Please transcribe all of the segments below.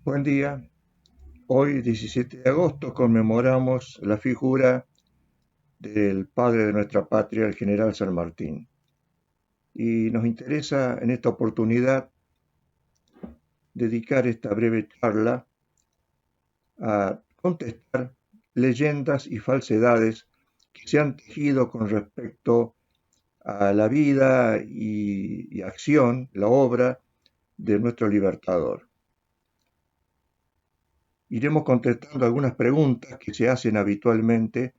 Buen día. Hoy, 17 de agosto, conmemoramos la figura del padre de nuestra patria, el general San Martín. Y nos interesa en esta oportunidad dedicar esta breve charla a contestar leyendas y falsedades que se han tejido con respecto a la vida y acción, la obra de nuestro libertador. Iremos contestando algunas preguntas que se hacen habitualmente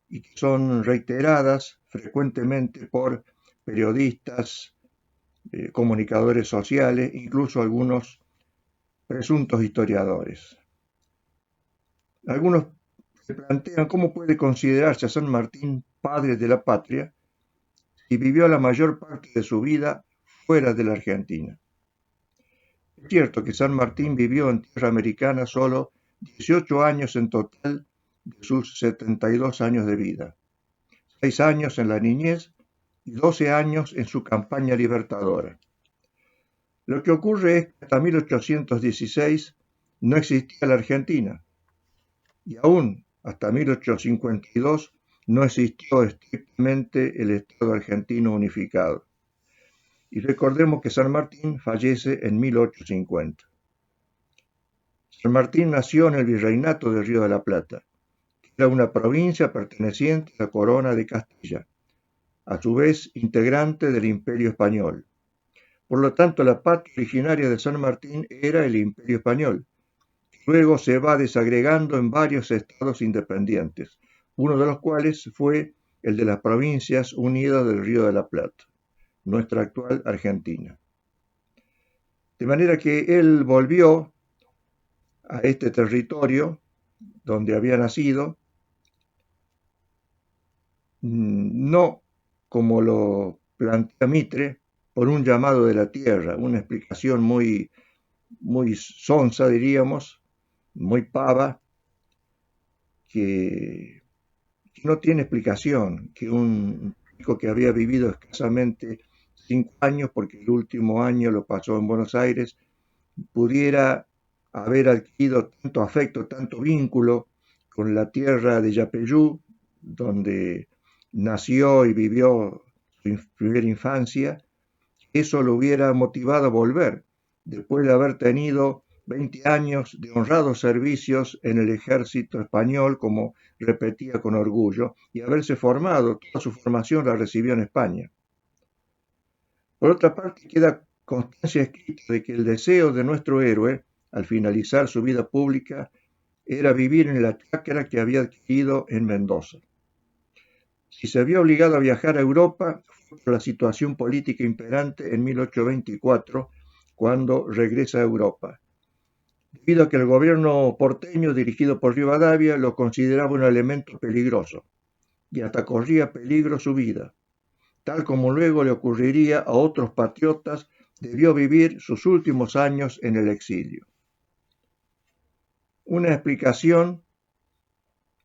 y que son reiteradas frecuentemente por periodistas, comunicadores sociales, incluso algunos presuntos historiadores. Algunos se plantean cómo puede considerarse a San Martín padre de la patria si vivió la mayor parte de su vida fuera de la Argentina. Es cierto que San Martín vivió en tierra americana solo 18 años en total de sus 72 años de vida, 6 años en la niñez y 12 años en su campaña libertadora. Lo que ocurre es que hasta 1816 no existía la Argentina y aún hasta 1852 no existió estrictamente el Estado argentino unificado. Y recordemos que San Martín fallece en 1850. San Martín nació en el virreinato del Río de la Plata, que era una provincia perteneciente a la corona de Castilla, a su vez integrante del Imperio Español. Por lo tanto, la patria originaria de San Martín era el Imperio Español. Luego se va desagregando en varios estados independientes, uno de los cuales fue el de las Provincias Unidas del Río de la Plata, nuestra actual Argentina. De manera que él volvió a este territorio donde había nacido, no como lo plantea Mitre, por un llamado de la tierra, una explicación muy sonsa, diríamos, muy pava, que, que no tiene explicación, que un chico que había vivido escasamente 5 años, porque el último año lo pasó en Buenos Aires, pudiera haber adquirido tanto afecto, tanto vínculo con la tierra de Yapeyú, donde nació y vivió su primera infancia, eso lo hubiera motivado a volver, después de haber tenido 20 años de honrados servicios en el ejército español, como repetía con orgullo, y haberse formado, toda su formación la recibió en España. Por otra parte, queda constancia escrita de que el deseo de nuestro héroe, al finalizar su vida pública, era vivir en la chacra que había adquirido en Mendoza. Si se vio obligado a viajar a Europa, fue por la situación política imperante en 1824, cuando regresa a Europa, debido a que el gobierno porteño, dirigido por Rivadavia, lo consideraba un elemento peligroso y hasta corría peligro su vida. Tal como luego le ocurriría a otros patriotas, debió vivir sus últimos años en el exilio. Una explicación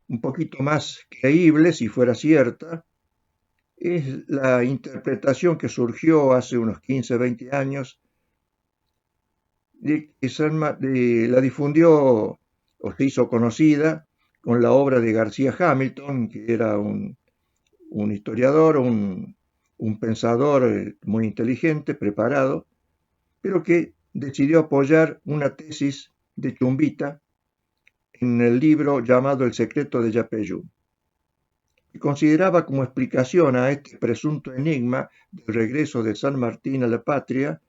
un poquito más creíble, si fuera cierta, es la interpretación que surgió hace unos 15, 20 años, la difundió o se hizo conocida con la obra de García Hamilton, que era un historiador, un pensador muy inteligente, preparado, pero que decidió apoyar una tesis de Chumbita en el libro llamado El secreto de Yapeyú, y consideraba como explicación a este presunto enigma del regreso de San Martín a la patria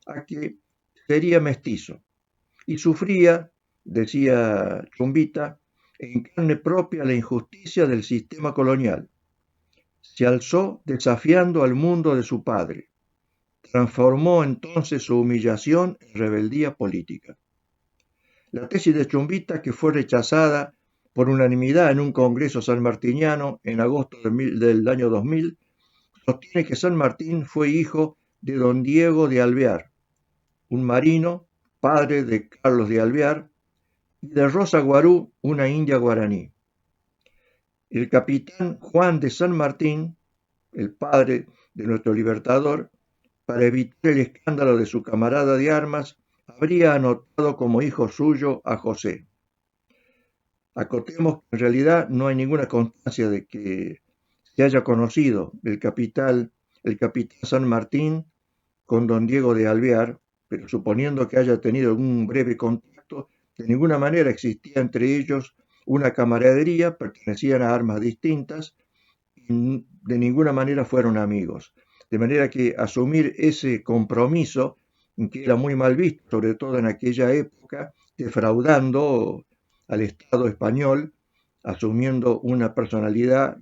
a que sería mestizo y sufría, decía Chumbita, en carne propia la injusticia del sistema colonial. Se alzó desafiando al mundo de su padre. Transformó entonces su humillación en rebeldía política. La tesis de Chumbita, que fue rechazada por unanimidad en un congreso sanmartiniano en agosto del año 2000, sostiene que San Martín fue hijo de don Diego de Alvear, un marino, padre de Carlos de Alvear, y de Rosa Guarú, una india guaraní. El capitán Juan de San Martín, el padre de nuestro libertador, para evitar el escándalo de su camarada de armas, habría anotado como hijo suyo a José. Acotemos que en realidad no hay ninguna constancia de que se haya conocido el capitán San Martín con don Diego de Alvear, pero suponiendo que haya tenido algún breve contacto, de ninguna manera existía entre ellos una camaradería, pertenecían a armas distintas y de ninguna manera fueron amigos. De manera que asumir ese compromiso, que era muy mal visto, sobre todo en aquella época, defraudando al Estado español, asumiendo una personalidad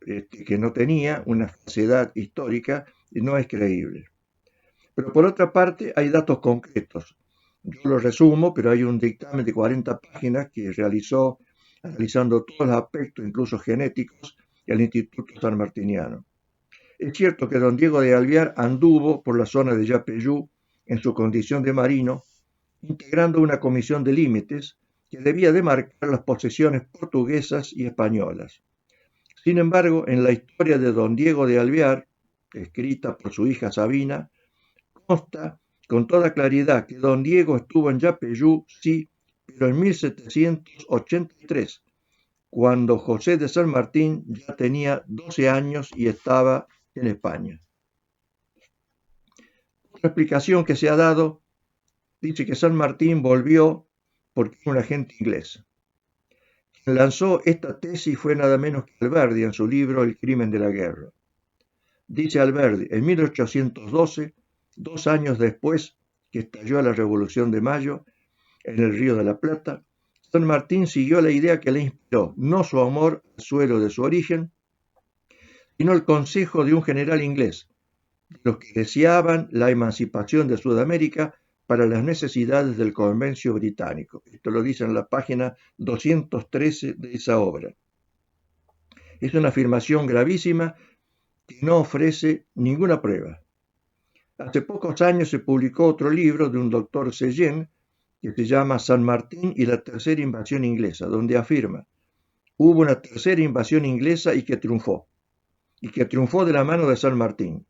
que no tenía, una falsedad histórica, no es creíble. Pero por otra parte hay datos concretos. Yo lo resumo, pero hay un dictamen de 40 páginas que realizó analizando todos los aspectos, incluso genéticos, el Instituto Sanmartiniano. Es cierto que don Diego de Alvear anduvo por la zona de Yapeyú en su condición de marino, integrando una comisión de límites que debía demarcar las posesiones portuguesas y españolas. Sin embargo, en la historia de don Diego de Alvear, escrita por su hija Sabina, consta con toda claridad que don Diego estuvo en Yapeyú, sí, pero en 1783, cuando José de San Martín ya tenía 12 años y estaba en España. Otra explicación que se ha dado dice que San Martín volvió porque era un agente inglés. Quien lanzó esta tesis fue nada menos que Alberdi en su libro El crimen de la guerra. Dice Alberdi, en 1812, 2 años después que estalló la Revolución de Mayo en el Río de la Plata, San Martín siguió la idea que le inspiró, no su amor al suelo de su origen, sino el consejo de un general inglés, de los que deseaban la emancipación de Sudamérica para las necesidades del comercio británico. Esto lo dice en la página 213 de esa obra. Es una afirmación gravísima que no ofrece ninguna prueba. Hace pocos años se publicó otro libro de un doctor Sellén que se llama San Martín y la tercera invasión inglesa, donde afirma, hubo una tercera invasión inglesa y que triunfó de la mano de San Martín.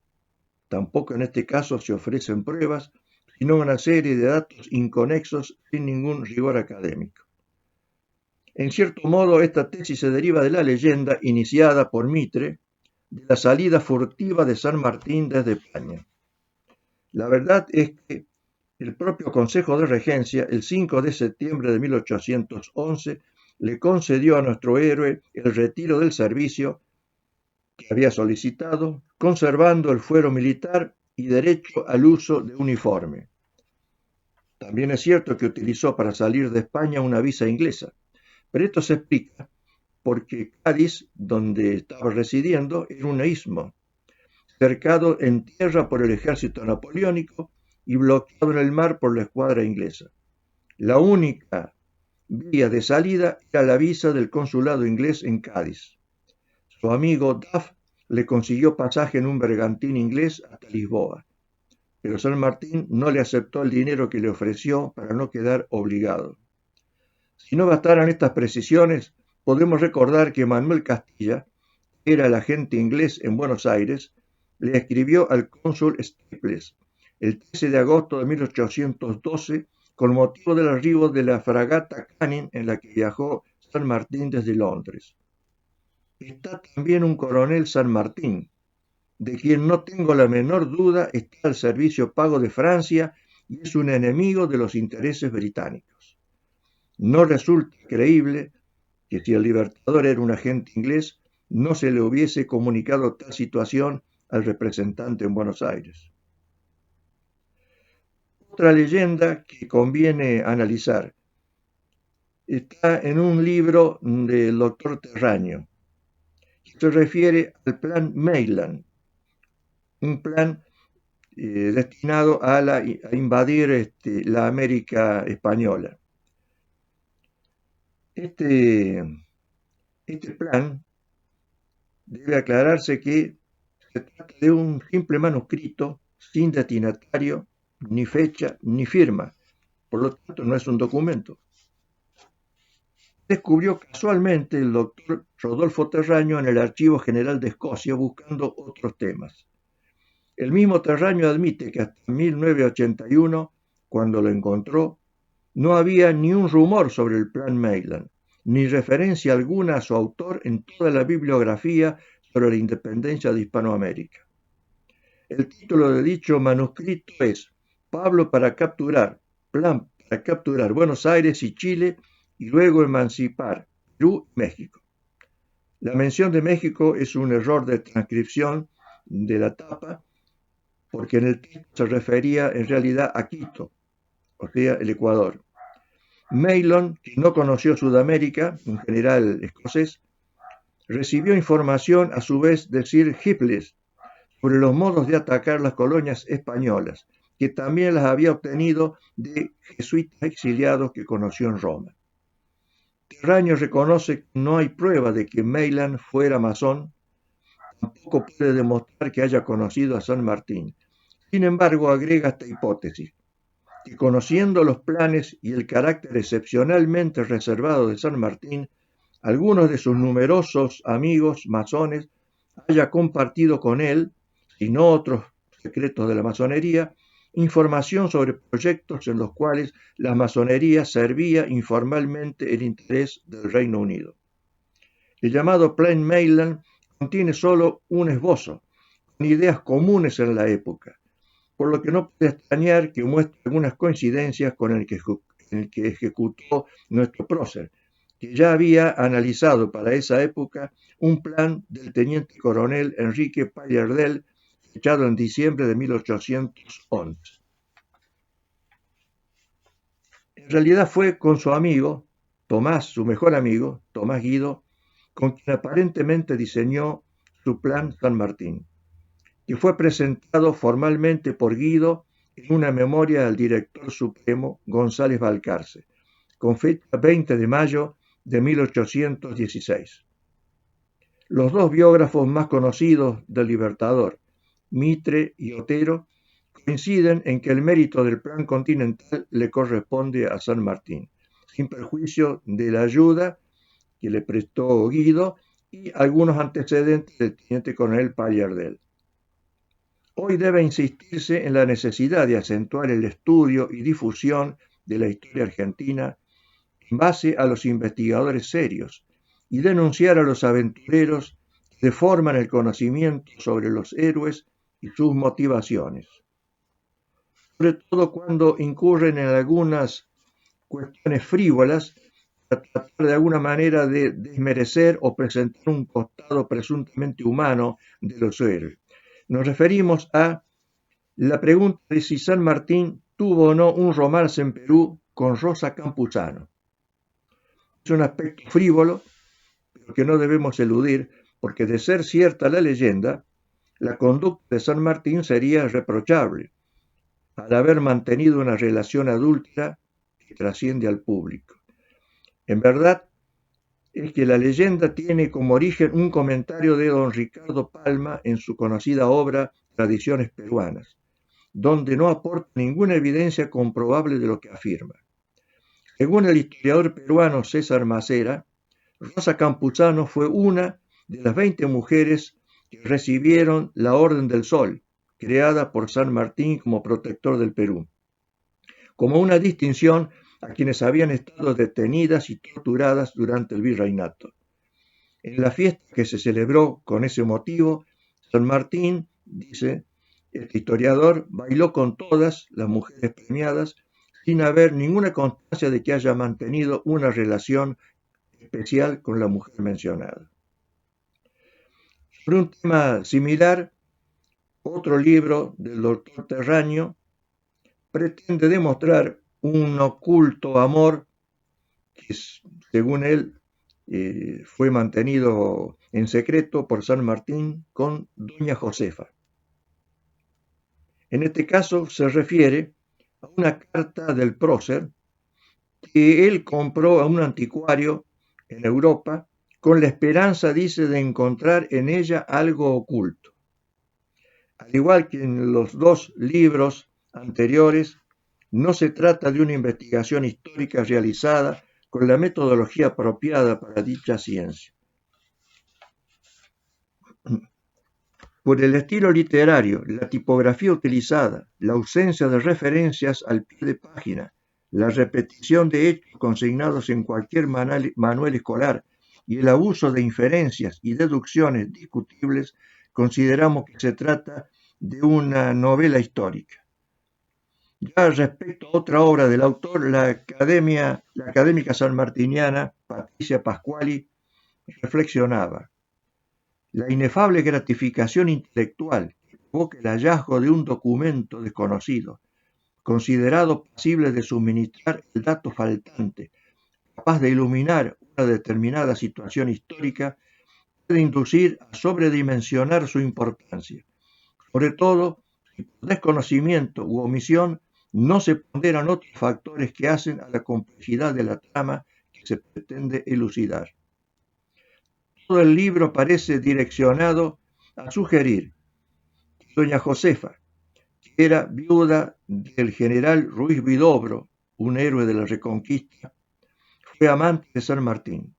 Tampoco en este caso se ofrecen pruebas, sino una serie de datos inconexos sin ningún rigor académico. En cierto modo, esta tesis se deriva de la leyenda iniciada por Mitre de la salida furtiva de San Martín desde España. La verdad es que el propio Consejo de Regencia, el 5 de septiembre de 1811, le concedió a nuestro héroe el retiro del servicio que había solicitado, conservando el fuero militar y derecho al uso de uniforme. También es cierto que utilizó para salir de España una visa inglesa, pero esto se explica porque Cádiz, donde estaba residiendo, era un istmo, cercado en tierra por el ejército napoleónico y bloqueado en el mar por la escuadra inglesa. La única vía de salida era la visa del consulado inglés en Cádiz. Su amigo Duff le consiguió pasaje en un bergantín inglés hasta Lisboa, pero San Martín no le aceptó el dinero que le ofreció para no quedar obligado. Si no bastaran estas precisiones, podemos recordar que Manuel Castilla, que era el agente inglés en Buenos Aires, le escribió al cónsul Staples el 13 de agosto de 1812 con motivo del arribo de la fragata Canning en la que viajó San Martín desde Londres. Está también un coronel San Martín, de quien no tengo la menor duda está al servicio pago de Francia y es un enemigo de los intereses británicos. No resulta creíble que si el Libertador era un agente inglés, no se le hubiese comunicado tal situación al representante en Buenos Aires. Otra leyenda que conviene analizar está en un libro del doctor Terraño, que se refiere al plan Maitland, un plan destinado a invadir la América española. Este plan debe aclararse que se trata de un simple manuscrito sin destinatario, ni fecha, ni firma. Por lo tanto, no es un documento. Descubrió casualmente el doctor Rodolfo Terraño en el Archivo General de Escocia buscando otros temas. El mismo Terraño admite que hasta 1981, cuando lo encontró, no había ni un rumor sobre el Plan Maitland, ni referencia alguna a su autor en toda la bibliografía sobre la independencia de Hispanoamérica. El título de dicho manuscrito es Pablo para capturar, Plan para capturar Buenos Aires y Chile y luego emancipar Perú y México. La mención de México es un error de transcripción de la tapa, porque en el texto se refería en realidad a Quito, o sea, el Ecuador. Maitland, que no conoció Sudamérica, un general escocés, recibió información a su vez de Sir Hippisley sobre los modos de atacar las colonias españolas, que también las había obtenido de jesuitas exiliados que conoció en Roma. Terraño reconoce que no hay prueba de que Maitland fuera masón, tampoco puede demostrar que haya conocido a San Martín. Sin embargo, agrega esta hipótesis, que conociendo los planes y el carácter excepcionalmente reservado de San Martín, algunos de sus numerosos amigos masones haya compartido con él, si no otros secretos de la masonería, información sobre proyectos en los cuales la masonería servía informalmente el interés del Reino Unido. El llamado Plan Maitland contiene solo un esbozo, con ideas comunes en la época, por lo que no puede extrañar que muestre algunas coincidencias con el que ejecutó nuestro prócer, que ya había analizado para esa época un plan del teniente coronel Enrique Pallardel, fechado en diciembre de 1811. En realidad fue con su amigo, Tomás, su mejor amigo, Tomás Guido, con quien aparentemente diseñó su plan San Martín, que fue presentado formalmente por Guido en una memoria al director supremo González Balcarce, con fecha 20 de mayo de 1816. Los dos biógrafos más conocidos del Libertador, Mitre y Otero, coinciden en que el mérito del plan continental le corresponde a San Martín, sin perjuicio de la ayuda que le prestó Guido y algunos antecedentes del teniente coronel Pallardel. Hoy debe insistirse en la necesidad de acentuar el estudio y difusión de la historia argentina en base a los investigadores serios y denunciar a los aventureros que deforman el conocimiento sobre los héroes y sus motivaciones, sobre todo cuando incurren en algunas cuestiones frívolas para tratar de alguna manera de desmerecer o presentar un costado presuntamente humano de los héroes. Nos referimos a la pregunta de si San Martín tuvo o no un romance en Perú con Rosa Campuzano. Es un aspecto frívolo, pero que no debemos eludir, porque de ser cierta la leyenda, la conducta de San Martín sería reprochable, al haber mantenido una relación adúltera que trasciende al público. En verdad, es que la leyenda tiene como origen un comentario de don Ricardo Palma en su conocida obra Tradiciones Peruanas, donde no aporta ninguna evidencia comprobable de lo que afirma. Según el historiador peruano César Macera, Rosa Campuzano fue una de las 20 mujeres que recibieron la Orden del Sol, creada por San Martín como protector del Perú, como una distinción a quienes habían estado detenidas y torturadas durante el virreinato. En la fiesta que se celebró con ese motivo, San Martín, dice este historiador, bailó con todas las mujeres premiadas sin haber ninguna constancia de que haya mantenido una relación especial con la mujer mencionada. Sobre un tema similar, otro libro del doctor Terraño pretende demostrar un oculto amor que, según él, fue mantenido en secreto por San Martín con doña Josefa. En este caso se refiere a una carta del prócer que él compró a un anticuario en Europa con la esperanza, dice, de encontrar en ella algo oculto. Al igual que en los dos libros anteriores, no se trata de una investigación histórica realizada con la metodología apropiada para dicha ciencia. Por el estilo literario, la tipografía utilizada, la ausencia de referencias al pie de página, la repetición de hechos consignados en cualquier manual escolar y el abuso de inferencias y deducciones discutibles, consideramos que se trata de una novela histórica. Ya respecto a otra obra del autor, la académica sanmartiniana Patricia Pasquali reflexionaba: la inefable gratificación intelectual que provoca el hallazgo de un documento desconocido, considerado pasible de suministrar el dato faltante, capaz de iluminar una determinada situación histórica, puede inducir a sobredimensionar su importancia, sobre todo si por desconocimiento u omisión no se ponderan otros factores que hacen a la complejidad de la trama que se pretende elucidar. Todo el libro parece direccionado a sugerir que doña Josefa, que era viuda del general Ruiz Huidobro, un héroe de la Reconquista, fue amante de San Martín.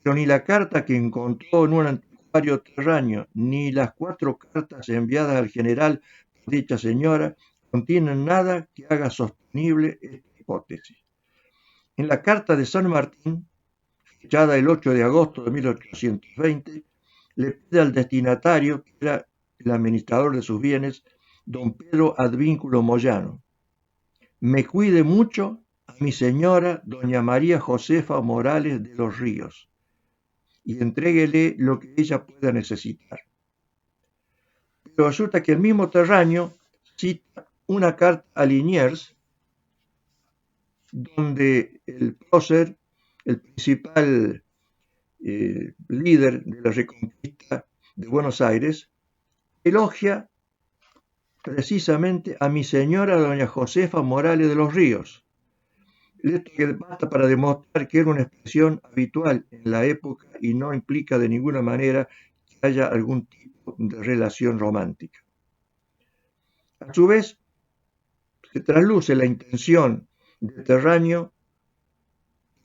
Pero ni la carta que encontró en un anticuario terráneo, ni las 4 cartas enviadas al general por dicha señora contienen nada que haga sostenible esta hipótesis. En la carta de San Martín, fechada el 8 de agosto de 1820, le pide al destinatario, que era el administrador de sus bienes, don Pedro Advínculo Moyano: me cuide mucho a mi señora doña María Josefa Morales de los Ríos y entréguele lo que ella pueda necesitar. Pero resulta que el mismo Terraño cita una carta a Liniers, donde el prócer, el principal líder de la Reconquista de Buenos Aires, elogia precisamente a mi señora doña Josefa Morales de los Ríos. Esto que basta para demostrar que era una expresión habitual en la época y no implica de ninguna manera que haya algún tipo de relación romántica. A su vez, se trasluce la intención de Terraño,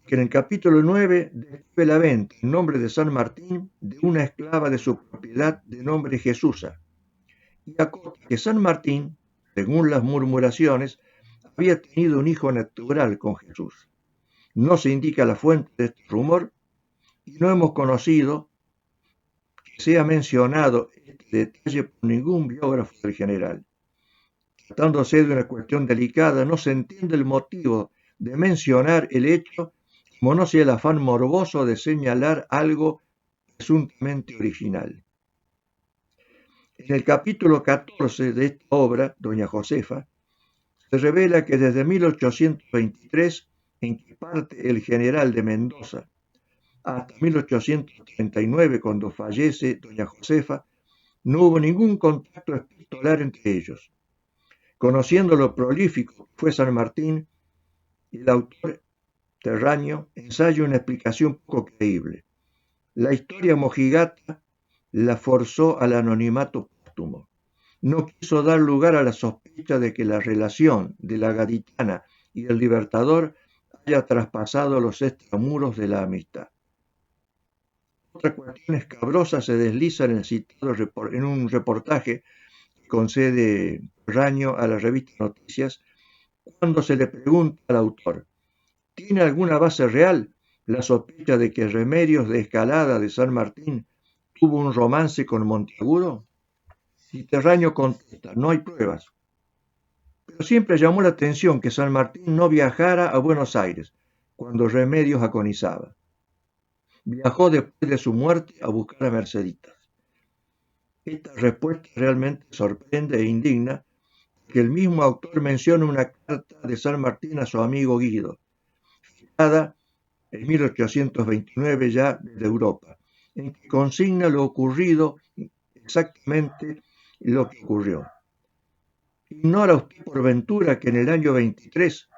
que en el capítulo 9 describe la venta en nombre de San Martín de una esclava de su propiedad de nombre Jesusa, y acota que San Martín, según las murmuraciones, había tenido un hijo natural con Jesús. No se indica la fuente de este rumor y no hemos conocido que sea mencionado este detalle por ningún biógrafo del general. Tratándose de una cuestión delicada, no se entiende el motivo de mencionar el hecho, como no sea el afán morboso de señalar algo presuntamente original. En el capítulo 14 de esta obra, Doña Josefa, se revela que desde 1823, en que parte el general de Mendoza, hasta 1839, cuando fallece Doña Josefa, no hubo ningún contacto epistolar entre ellos. Conociendo lo prolífico que fue San Martín, el autor Terraño ensaya una explicación poco creíble. La historia mojigata la forzó al anonimato póstumo. No quiso dar lugar a la sospecha de que la relación de la gaditana y el libertador haya traspasado los extramuros de la amistad. Otra cuestión escabrosa se desliza en un reportaje que concede Terraño a la revista Noticias, cuando se le pregunta al autor: ¿tiene alguna base real la sospecha de que Remedios de Escalada de San Martín tuvo un romance con Monteagudo? Y Terraño contesta: no hay pruebas. Pero siempre llamó la atención que San Martín no viajara a Buenos Aires cuando Remedios agonizaba. Viajó después de su muerte a buscar a Merceditas. Esta respuesta realmente sorprende e indigna, que el mismo autor menciona una carta de San Martín a su amigo Guido, dada en 1829 ya desde Europa, en que consigna lo ocurrido, exactamente lo que ocurrió. ¿Ignora usted por ventura que en el año 23,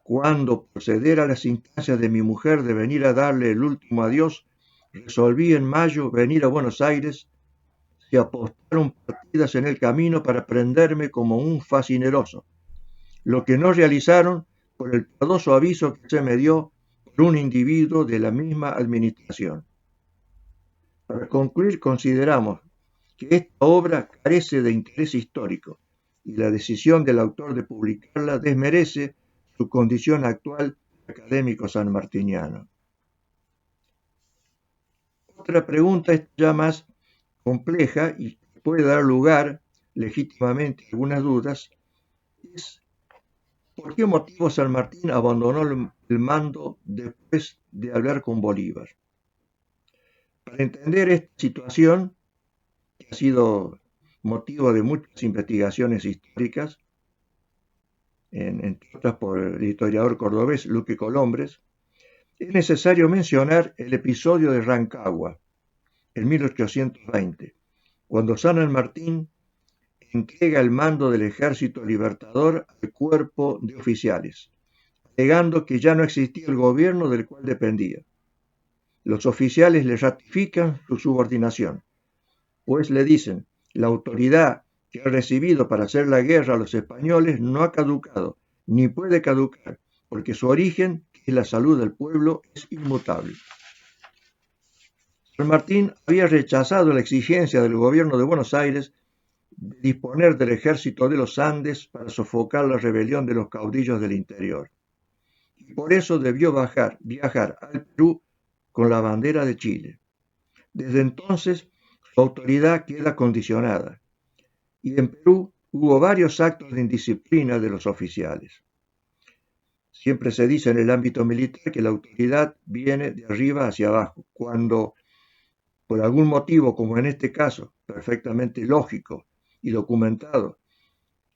cuando proceder a las instancias de mi mujer de venir a darle el último adiós, resolví en mayo venir a Buenos Aires? Se apostaron partidas en el camino para prenderme como un facineroso, lo que no realizaron por el piadoso aviso que se me dio por un individuo de la misma administración. Para concluir, consideramos que esta obra carece de interés histórico y la decisión del autor de publicarla desmerece su condición actual de académico sanmartiniano. Otra pregunta es ya más compleja y puede dar lugar legítimamente a algunas dudas, es ¿por qué motivo San Martín abandonó el mando después de hablar con Bolívar? Para entender esta situación, que ha sido motivo de muchas investigaciones históricas, entre otras por el historiador cordobés Luque Colombres, es necesario mencionar el episodio de Rancagua, en 1820, cuando San Martín entrega el mando del Ejército Libertador al cuerpo de oficiales, alegando que ya no existía el gobierno del cual dependía. Los oficiales le ratifican su subordinación, pues le dicen, la autoridad que ha recibido para hacer la guerra a los españoles no ha caducado, ni puede caducar, porque su origen, que es la salud del pueblo, es inmutable. San Martín había rechazado la exigencia del gobierno de Buenos Aires de disponer del ejército de los Andes para sofocar la rebelión de los caudillos del interior. Y por eso debió viajar al Perú con la bandera de Chile. Desde entonces, su autoridad queda condicionada. Y en Perú hubo varios actos de indisciplina de los oficiales. Siempre se dice en el ámbito militar que la autoridad viene de arriba hacia abajo. Cuando, por algún motivo, como en este caso, perfectamente lógico y documentado,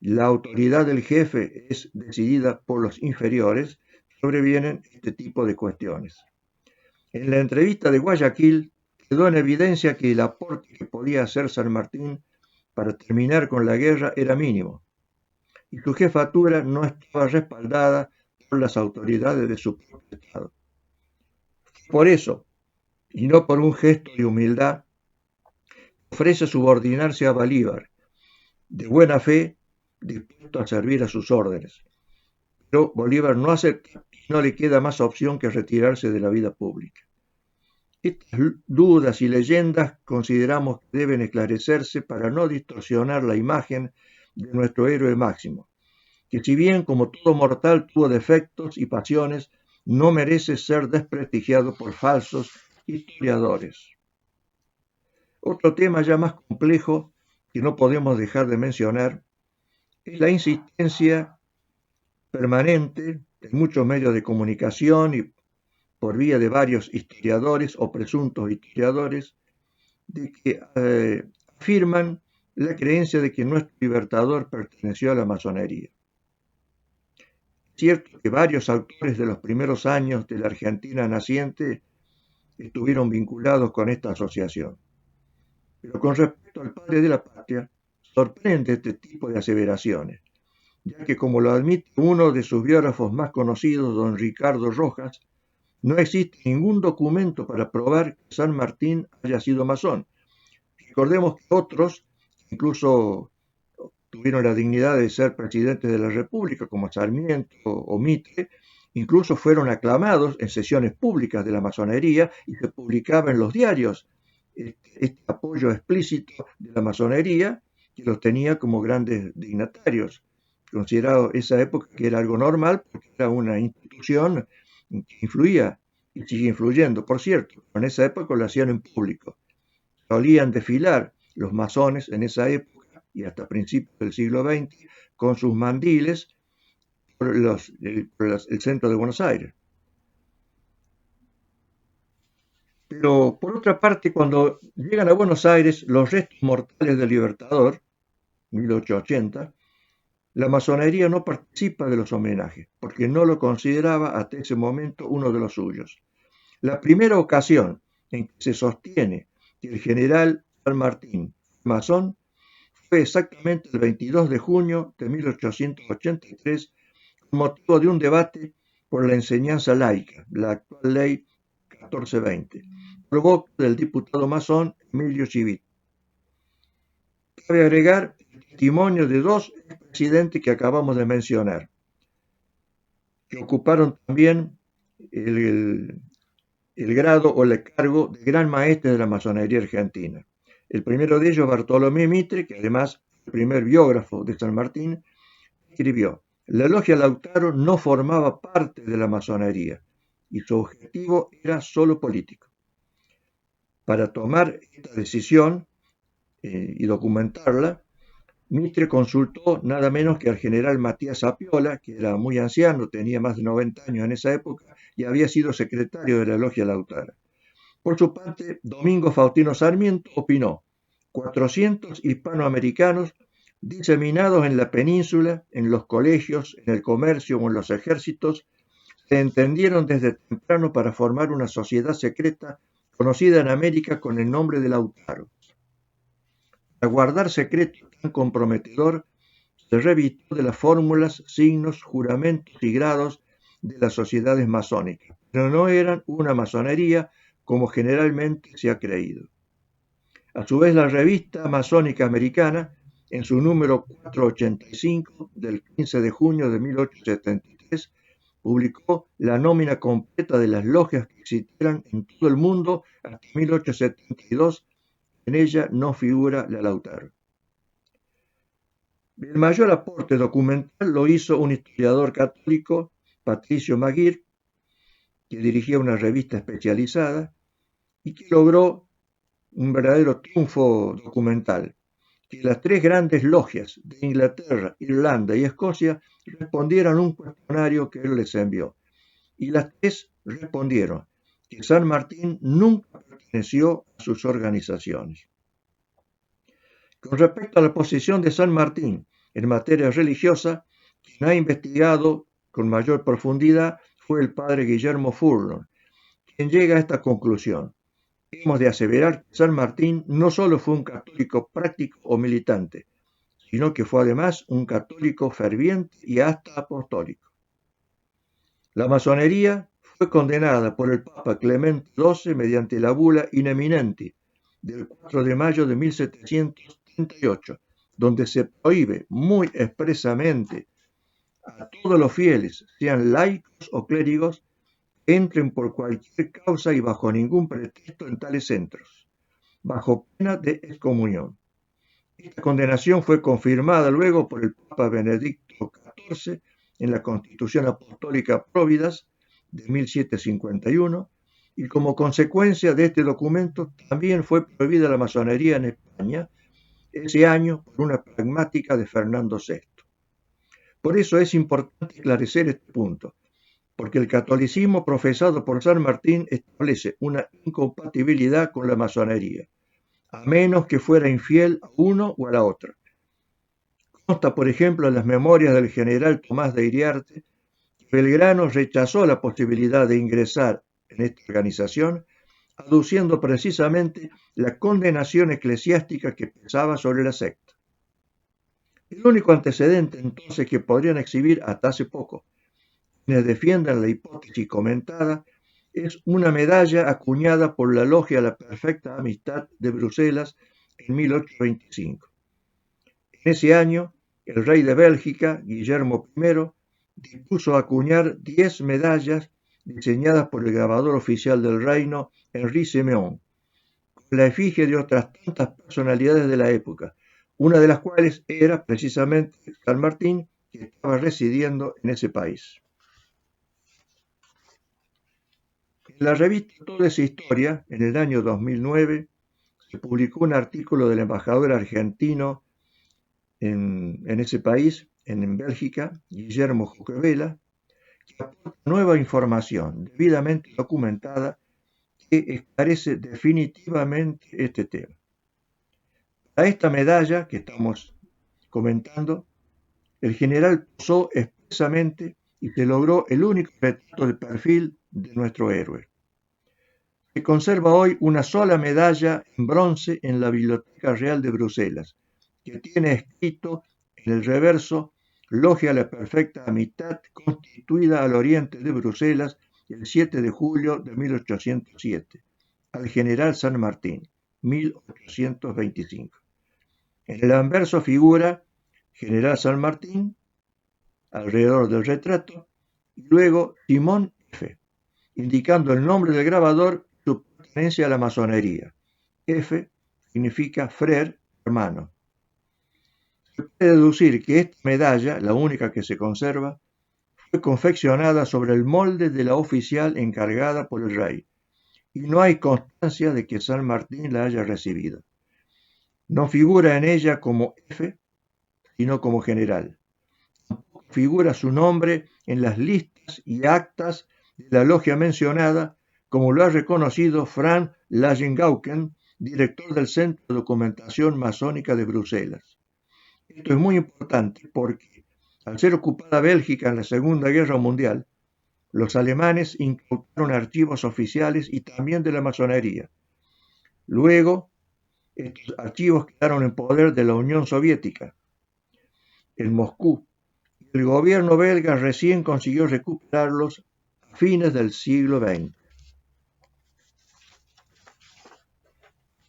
la autoridad del jefe es decidida por los inferiores, sobrevienen este tipo de cuestiones. En la entrevista de Guayaquil quedó en evidencia que el aporte que podía hacer San Martín para terminar con la guerra era mínimo, y su jefatura no estaba respaldada por las autoridades de su propio Estado. Por eso, y no por un gesto de humildad, ofrece subordinarse a Bolívar, de buena fe, dispuesto a servir a sus órdenes. Pero Bolívar no acepta y no le queda más opción que retirarse de la vida pública. Estas dudas y leyendas consideramos que deben esclarecerse para no distorsionar la imagen de nuestro héroe máximo, que si bien como todo mortal tuvo defectos y pasiones, no merece ser desprestigiado por falsos historiadores. Otro tema ya más complejo que no podemos dejar de mencionar es la insistencia permanente en muchos medios de comunicación y por vía de varios historiadores o presuntos historiadores de que afirman la creencia de que nuestro libertador perteneció a la masonería. Es cierto que varios autores de los primeros años de la Argentina naciente estuvieron vinculados con esta asociación. Pero con respecto al padre de la patria, sorprende este tipo de aseveraciones, ya que como lo admite uno de sus biógrafos más conocidos, don Ricardo Rojas, no existe ningún documento para probar que San Martín haya sido masón. Recordemos que otros, incluso tuvieron la dignidad de ser presidentes de la República, como Sarmiento o Mitre, incluso fueron aclamados en sesiones públicas de la masonería y se publicaba en los diarios este apoyo explícito de la masonería que los tenía como grandes dignatarios, considerado esa época que era algo normal porque era una institución que influía y sigue influyendo, por cierto, en esa época lo hacían en público. Solían desfilar los masones en esa época y hasta principios del siglo XX con sus mandiles por el centro de Buenos Aires. Pero por otra parte, cuando llegan a Buenos Aires los restos mortales del Libertador, 1880, la masonería no participa de los homenajes, porque no lo consideraba hasta ese momento uno de los suyos. La primera ocasión en que se sostiene que el general San Martín fue masón fue exactamente el 22 de junio de 1883, con motivo de un debate por la enseñanza laica, la actual ley 1420, por boca del diputado masón Emilio Civit. Cabe agregar el testimonio de dos expresidentes que acabamos de mencionar, que ocuparon también el grado o el cargo de gran maestre de la masonería argentina. El primero de ellos, Bartolomé Mitre, que además fue el primer biógrafo de San Martín, escribió: la logia Lautaro no formaba parte de la masonería y su objetivo era solo político. Para tomar esta decisión y documentarla, Mitre consultó nada menos que al general Matías Apiola, que era muy anciano, tenía más de 90 años en esa época y había sido secretario de la logia Lautaro. Por su parte, Domingo Faustino Sarmiento opinó: 400 hispanoamericanos diseminados en la península, en los colegios, en el comercio o en los ejércitos, se entendieron desde temprano para formar una sociedad secreta conocida en América con el nombre de Lautaro. Para guardar secreto tan comprometedor, se revistió de las fórmulas, signos, juramentos y grados de las sociedades masónicas, pero no eran una masonería como generalmente se ha creído. A su vez, la revista masónica americana, en su número 485 del 15 de junio de 1873, publicó la nómina completa de las logias que existieran en todo el mundo hasta 1872. En ella no figura la Lautaro. El mayor aporte documental lo hizo un historiador católico, Patricio Maguire, que dirigía una revista especializada y que logró un verdadero triunfo documental, que las tres grandes logias de Inglaterra, Irlanda y Escocia respondieran a un cuestionario que él les envió. Y las tres respondieron que San Martín nunca perteneció a sus organizaciones. Con respecto a la posición de San Martín en materia religiosa, quien ha investigado con mayor profundidad fue el padre Guillermo Furlong, quien llega a esta conclusión: hemos de aseverar que San Martín no solo fue un católico práctico o militante, sino que fue además un católico ferviente y hasta apostólico. La masonería fue condenada por el Papa Clemente XII mediante la bula In Eminenti del 4 de mayo de 1738, donde se prohíbe muy expresamente a todos los fieles, sean laicos o clérigos, que entren por cualquier causa y bajo ningún pretexto en tales centros, bajo pena de excomunión. Esta condenación fue confirmada luego por el Papa Benedicto XIV en la Constitución Apostólica Providas de 1751, y como consecuencia de este documento también fue prohibida la masonería en España ese año por una pragmática de Fernando VI. Por eso es importante esclarecer este punto, porque el catolicismo profesado por San Martín establece una incompatibilidad con la masonería, a menos que fuera infiel a uno o a la otra. Consta, por ejemplo, en las memorias del general Tomás de Iriarte, que Belgrano rechazó la posibilidad de ingresar en esta organización, aduciendo precisamente la condenación eclesiástica que pesaba sobre la secta. El único antecedente entonces que podrían exhibir hasta hace poco quienes defiendan la hipótesis comentada es una medalla acuñada por la Logia La Perfecta Amistad de Bruselas en 1825. En ese año, el rey de Bélgica, Guillermo I, dispuso acuñar 10 medallas diseñadas por el grabador oficial del reino, Henri Simeon, con la efigie de otras tantas personalidades de la época, una de las cuales era precisamente San Martín, que estaba residiendo en ese país. En la revista Toda esa historia, en el año 2009, se publicó un artículo del embajador argentino en ese país, en Bélgica, Guillermo Joquevela, que aporta nueva información debidamente documentada que esclarece definitivamente este tema. A esta medalla que estamos comentando, el general posó expresamente y se logró el único retrato de perfil de nuestro héroe. Se conserva hoy una sola medalla en bronce en la Biblioteca Real de Bruselas, que tiene escrito en el reverso: Logia La Perfecta Amistad, constituida al oriente de Bruselas el 7 de julio de 1807, al general San Martín, 1825. En el anverso figura General San Martín, alrededor del retrato, y luego Simón F., indicando el nombre del grabador y su pertenencia a la masonería. F. significa frère, hermano. Se puede deducir que esta medalla, la única que se conserva, fue confeccionada sobre el molde de la oficial encargada por el rey, y no hay constancia de que San Martín la haya recibido. No figura en ella como F, sino como general. Tampoco figura su nombre en las listas y actas de la logia mencionada, como lo ha reconocido Frank Langengauken, director del Centro de Documentación Masónica de Bruselas. Esto es muy importante porque, al ser ocupada Bélgica en la Segunda Guerra Mundial, los alemanes incautaron archivos oficiales y también de la masonería. Luego, estos archivos quedaron en poder de la Unión Soviética, en Moscú, y el gobierno belga recién consiguió recuperarlos a fines del siglo XX.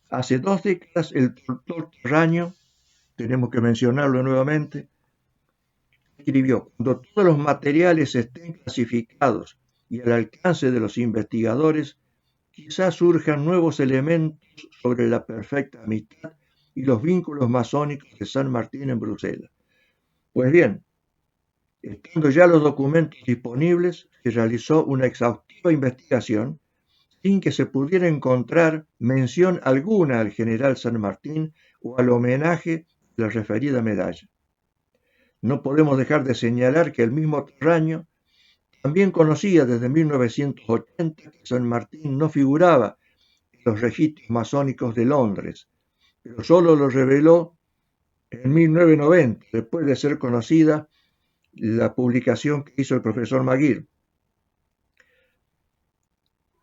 Hace 2 décadas el doctor Terraño, tenemos que mencionarlo nuevamente, escribió: cuando todos los materiales estén clasificados y al alcance de los investigadores, quizás surjan nuevos elementos sobre la perfecta amistad y los vínculos masónicos de San Martín en Bruselas. Pues bien, estando ya los documentos disponibles, se realizó una exhaustiva investigación sin que se pudiera encontrar mención alguna al general San Martín o al homenaje de la referida medalla. No podemos dejar de señalar que el mismo Terraño también conocía desde 1980 que San Martín no figuraba en los registros masónicos de Londres, pero solo lo reveló en 1990, después de ser conocida la publicación que hizo el profesor Maguire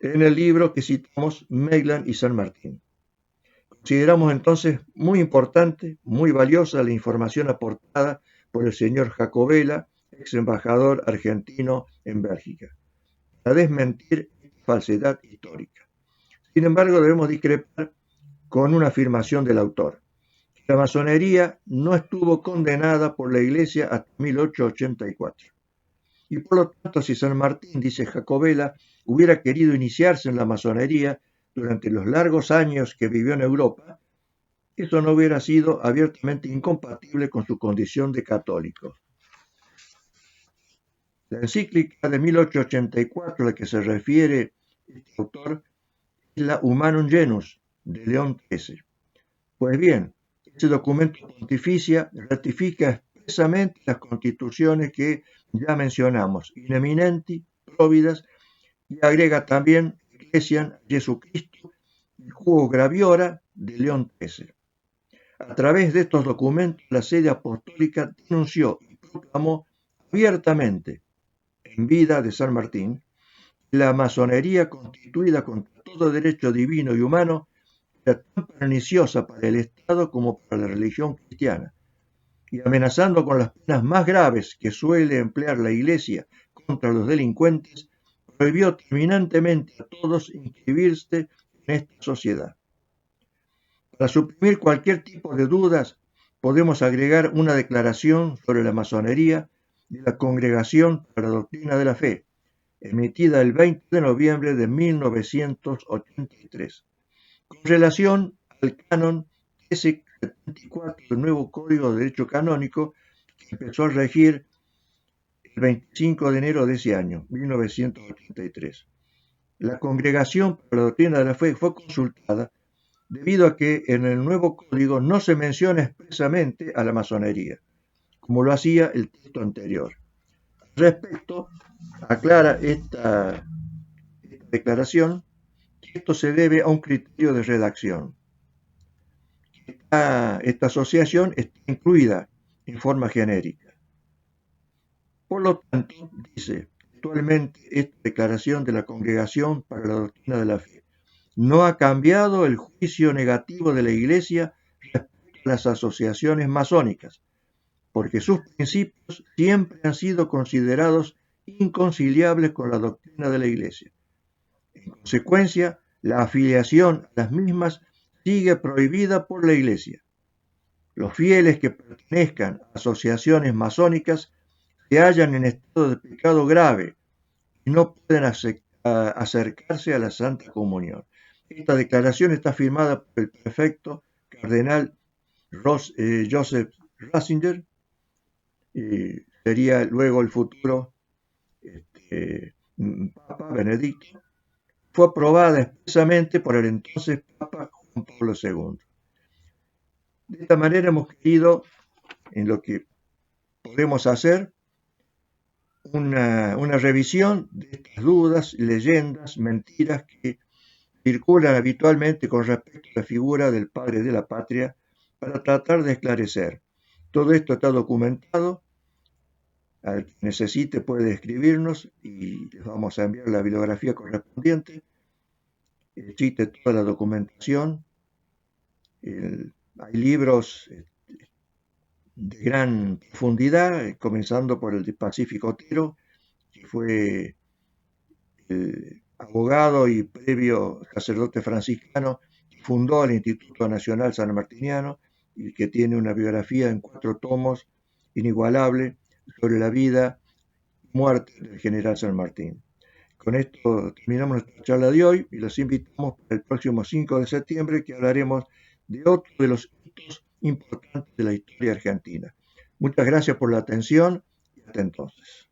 en el libro que citamos, Maitland y San Martín. Consideramos entonces muy importante, muy valiosa la información aportada por el señor Jacobella, ex embajador argentino en Bélgica, para desmentir esta falsedad histórica. Sin embargo, debemos discrepar con una afirmación del autor: la masonería no estuvo condenada por la Iglesia hasta 1884. Y por lo tanto, si San Martín, dice Jacobella, hubiera querido iniciarse en la masonería durante los largos años que vivió en Europa, eso no hubiera sido abiertamente incompatible con su condición de católico. La encíclica de 1884 a la que se refiere este autor es la Humanum Genus de León XIII. Pues bien, este documento pontificia ratifica expresamente las constituciones que ya mencionamos, in eminenti, providas, y agrega también Ecclesiam Jesucristo y Jugo Graviora de León XIII. A través de estos documentos, la sede apostólica denunció y proclamó abiertamente, en vida de San Martín, la masonería, constituida contra todo derecho divino y humano, era tan perniciosa para el Estado como para la religión cristiana, y amenazando con las penas más graves que suele emplear la Iglesia contra los delincuentes, prohibió terminantemente a todos inscribirse en esta sociedad. Para suprimir cualquier tipo de dudas, podemos agregar una declaración sobre la masonería de la Congregación para la Doctrina de la Fe, emitida el 20 de noviembre de 1983, con relación al canon 1374 del nuevo Código de Derecho Canónico, que empezó a regir el 25 de enero de ese año, 1983. La Congregación para la Doctrina de la Fe fue consultada debido a que en el nuevo código no se menciona expresamente a la masonería, como lo hacía el texto anterior. Al respecto, aclara esta declaración que esto se debe a un criterio de redacción. Esta asociación está incluida en forma genérica. Por lo tanto, dice actualmente esta declaración de la Congregación para la Doctrina de la Fe: no ha cambiado el juicio negativo de la Iglesia respecto a las asociaciones masónicas, porque sus principios siempre han sido considerados inconciliables con la doctrina de la Iglesia. En consecuencia, la afiliación a las mismas sigue prohibida por la Iglesia. Los fieles que pertenezcan a asociaciones masónicas se hallan en estado de pecado grave y no pueden acercarse a la Santa Comunión. Esta declaración está firmada por el prefecto cardenal Joseph Ratzinger, sería luego el futuro Papa Benedicto, fue aprobada expresamente por el entonces Papa Juan Pablo II. De esta manera hemos querido, en lo que podemos hacer, una revisión de estas dudas, leyendas, mentiras que circulan habitualmente con respecto a la figura del padre de la patria para tratar de esclarecer. Todo esto está documentado. Al que necesite puede escribirnos y les vamos a enviar la bibliografía correspondiente. Existe toda la documentación. Hay libros de gran profundidad, comenzando por el de Pacífico Otero, que fue abogado y previo sacerdote franciscano, que fundó el Instituto Nacional Sanmartiniano y que tiene una biografía en 4 tomos inigualable sobre la vida y muerte del general San Martín. Con esto terminamos nuestra charla de hoy y los invitamos para el próximo 5 de septiembre, que hablaremos de otro de los hitos importantes de la historia argentina. Muchas gracias por la atención y hasta entonces.